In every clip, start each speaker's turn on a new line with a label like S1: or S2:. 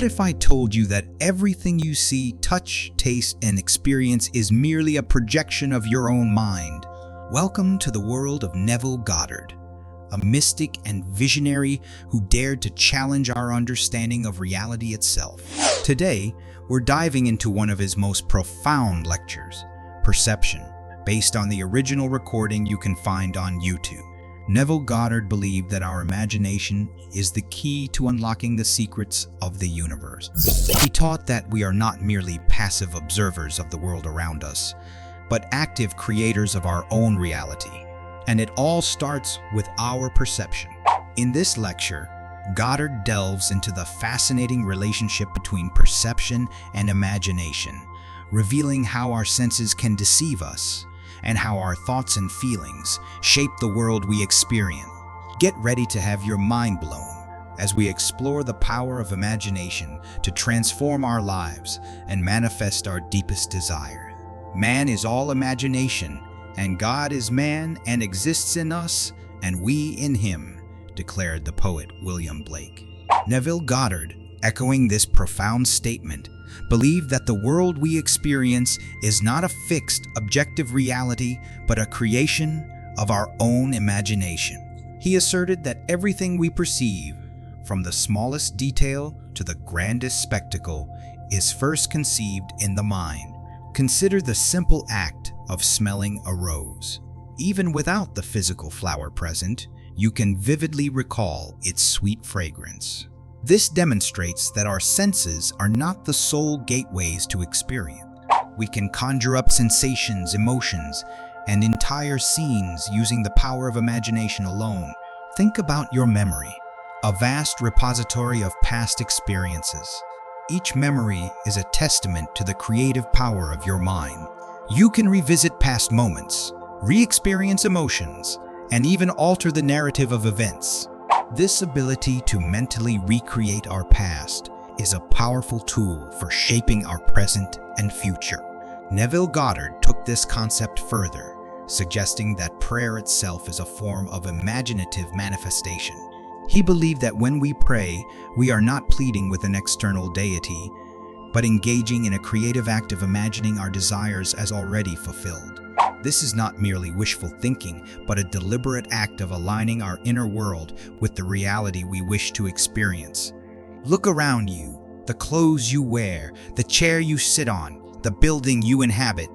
S1: What if I told you that everything you see, touch, taste, and experience is merely a projection of your own mind? Welcome to the world of Neville Goddard, a mystic and visionary who dared to challenge our understanding of reality itself. Today, we're diving into one of his most profound lectures, Perception, based on the original recording you can find on YouTube. Neville Goddard believed that our imagination is the key to unlocking the secrets of the universe. He taught that we are not merely passive observers of the world around us, but active creators of our own reality. And it all starts with our perception. In this lecture, Goddard delves into the fascinating relationship between perception and imagination, revealing how our senses can deceive us and how our thoughts and feelings shape the world we experience. Get ready to have your mind blown as we explore the power of imagination to transform our lives and manifest our deepest desire. Man is all imagination, and God is man and exists in us, and we in him, declared the poet William Blake. Neville Goddard, echoing this profound statement, believed that the world we experience is not a fixed, objective reality, but a creation of our own imagination. He asserted that everything we perceive, from the smallest detail to the grandest spectacle, is first conceived in the mind. Consider the simple act of smelling a rose. Even without the physical flower present, you can vividly recall its sweet fragrance. This demonstrates that our senses are not the sole gateways to experience. We can conjure up sensations, emotions, and entire scenes using the power of imagination alone. Think about your memory, a vast repository of past experiences. Each memory is a testament to the creative power of your mind. You can revisit past moments, re-experience emotions, and even alter the narrative of events. This ability to mentally recreate our past is a powerful tool for shaping our present and future. Neville Goddard took this concept further, suggesting that prayer itself is a form of imaginative manifestation. He believed that when we pray, we are not pleading with an external deity, but engaging in a creative act of imagining our desires as already fulfilled. This is not merely wishful thinking, but a deliberate act of aligning our inner world with the reality we wish to experience. Look around you, the clothes you wear, the chair you sit on, the building you inhabit.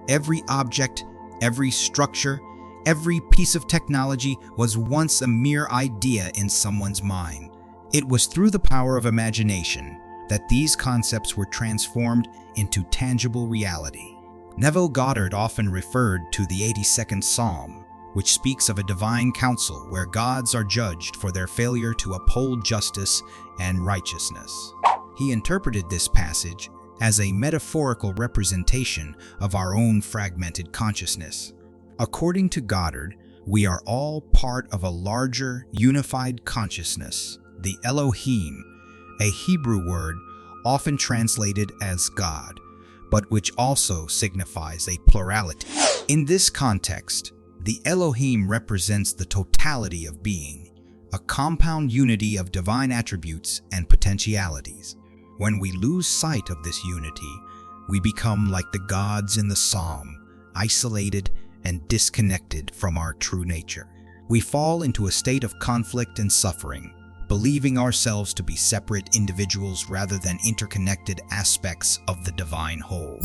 S1: Every object, every structure, every piece of technology was once a mere idea in someone's mind. It was through the power of imagination that these concepts were transformed into tangible reality. Neville Goddard often referred to the 82nd Psalm, which speaks of a divine council where gods are judged for their failure to uphold justice and righteousness. He interpreted this passage as a metaphorical representation of our own fragmented consciousness. According to Goddard, we are all part of a larger, unified consciousness, the Elohim, a Hebrew word often translated as God, but which also signifies a plurality. In this context, the Elohim represents the totality of being, a compound unity of divine attributes and potentialities. When we lose sight of this unity, we become like the gods in the psalm, isolated and disconnected from our true nature. We fall into a state of conflict and suffering, believing ourselves to be separate individuals rather than interconnected aspects of the divine whole.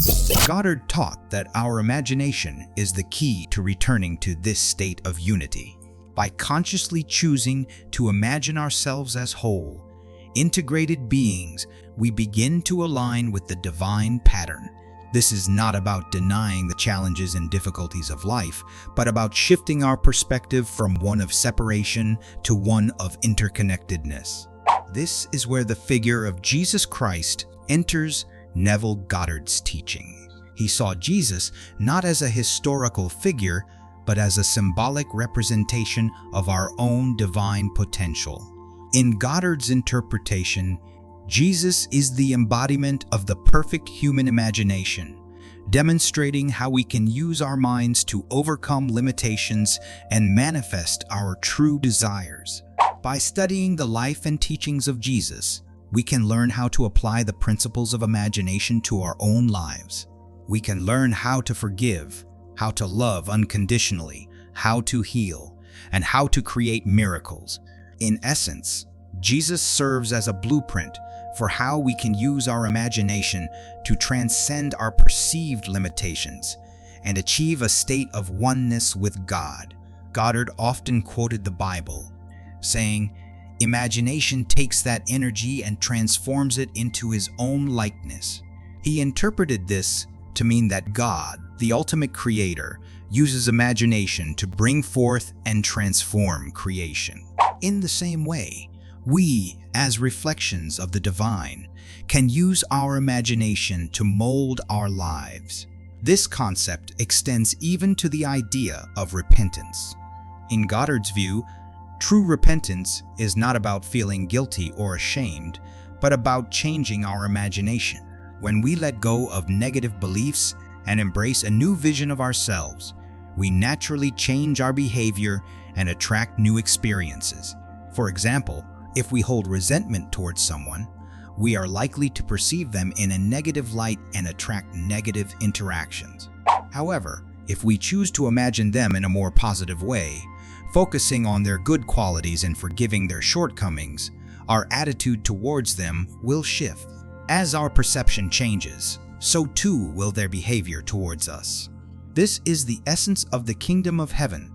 S1: Goddard taught that our imagination is the key to returning to this state of unity. By consciously choosing to imagine ourselves as whole, integrated beings, we begin to align with the divine pattern. This is not about denying the challenges and difficulties of life, but about shifting our perspective from one of separation to one of interconnectedness. This is where the figure of Jesus Christ enters Neville Goddard's teaching. He saw Jesus not as a historical figure, but as a symbolic representation of our own divine potential. In Goddard's interpretation, Jesus is the embodiment of the perfect human imagination, demonstrating how we can use our minds to overcome limitations and manifest our true desires. By studying the life and teachings of Jesus, we can learn how to apply the principles of imagination to our own lives. We can learn how to forgive, how to love unconditionally, how to heal, and how to create miracles. In essence, Jesus serves as a blueprint for how we can use our imagination to transcend our perceived limitations and achieve a state of oneness with God. Goddard often quoted the Bible, saying, "Imagination takes that energy and transforms it into his own likeness." He interpreted this to mean that God, the ultimate creator, uses imagination to bring forth and transform creation. In the same way, we, as reflections of the divine, can use our imagination to mold our lives. This concept extends even to the idea of repentance. In Goddard's view, true repentance is not about feeling guilty or ashamed, but about changing our imagination. When we let go of negative beliefs and embrace a new vision of ourselves, we naturally change our behavior and attract new experiences. For example, if we hold resentment towards someone, we are likely to perceive them in a negative light and attract negative interactions. However, if we choose to imagine them in a more positive way, focusing on their good qualities and forgiving their shortcomings, our attitude towards them will shift. As our perception changes, so too will their behavior towards us. This is the essence of the kingdom of heaven,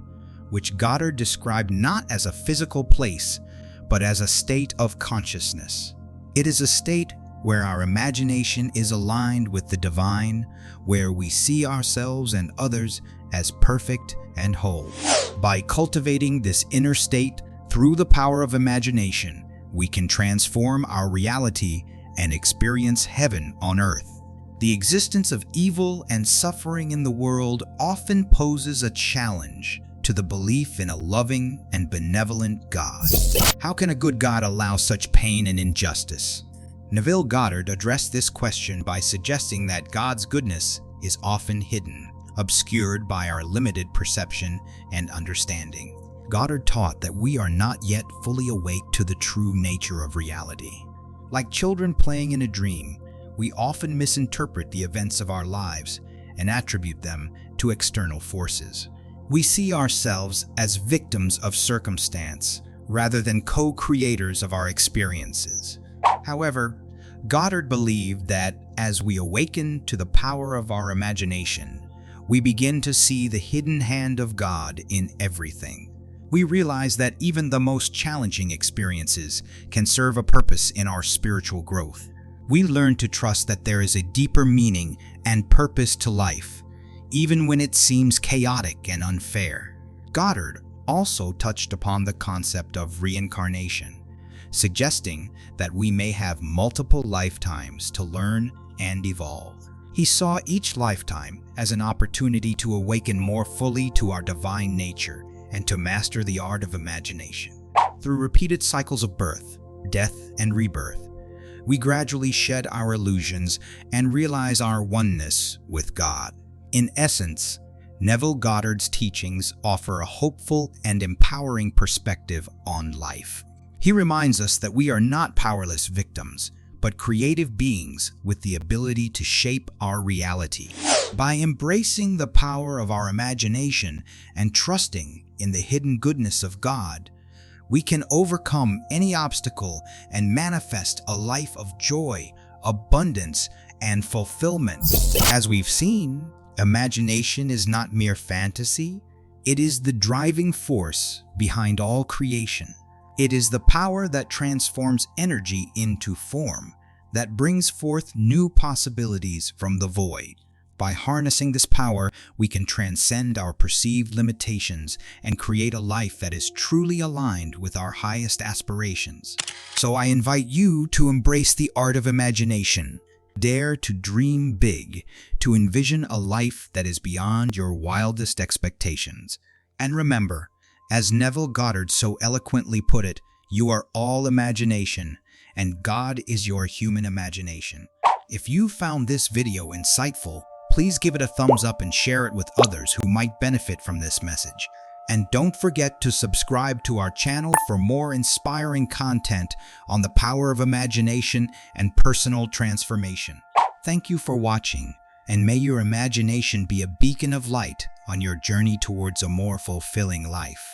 S1: which Goddard described not as a physical place, but as a state of consciousness. It is a state where our imagination is aligned with the divine, where we see ourselves and others as perfect and whole. By cultivating this inner state through the power of imagination, we can transform our reality and experience heaven on earth. The existence of evil and suffering in the world often poses a challenge to the belief in a loving and benevolent God. How can a good God allow such pain and injustice? Neville Goddard addressed this question by suggesting that God's goodness is often hidden, obscured by our limited perception and understanding. Goddard taught that we are not yet fully awake to the true nature of reality. Like children playing in a dream, we often misinterpret the events of our lives and attribute them to external forces. We see ourselves as victims of circumstance rather than co-creators of our experiences. However, Goddard believed that as we awaken to the power of our imagination, we begin to see the hidden hand of God in everything. We realize that even the most challenging experiences can serve a purpose in our spiritual growth. We learn to trust that there is a deeper meaning and purpose to life, even when it seems chaotic and unfair. Goddard also touched upon the concept of reincarnation, suggesting that we may have multiple lifetimes to learn and evolve. He saw each lifetime as an opportunity to awaken more fully to our divine nature and to master the art of imagination. Through repeated cycles of birth, death, and rebirth, we gradually shed our illusions and realize our oneness with God. In essence, Neville Goddard's teachings offer a hopeful and empowering perspective on life. He reminds us that we are not powerless victims, but creative beings with the ability to shape our reality. By embracing the power of our imagination and trusting in the hidden goodness of God, we can overcome any obstacle and manifest a life of joy, abundance, and fulfillment. As we've seen, imagination is not mere fantasy. It is the driving force behind all creation. It is the power that transforms energy into form, that brings forth new possibilities from the void. By harnessing this power, we can transcend our perceived limitations and create a life that is truly aligned with our highest aspirations. So I invite you to embrace the art of imagination. Dare to dream big, to envision a life that is beyond your wildest expectations. And remember, as Neville Goddard so eloquently put it, you are all imagination, and God is your human imagination. If you found this video insightful, please give it a thumbs up and share it with others who might benefit from this message. And don't forget to subscribe to our channel for more inspiring content on the power of imagination and personal transformation. Thank you for watching, and may your imagination be a beacon of light on your journey towards a more fulfilling life.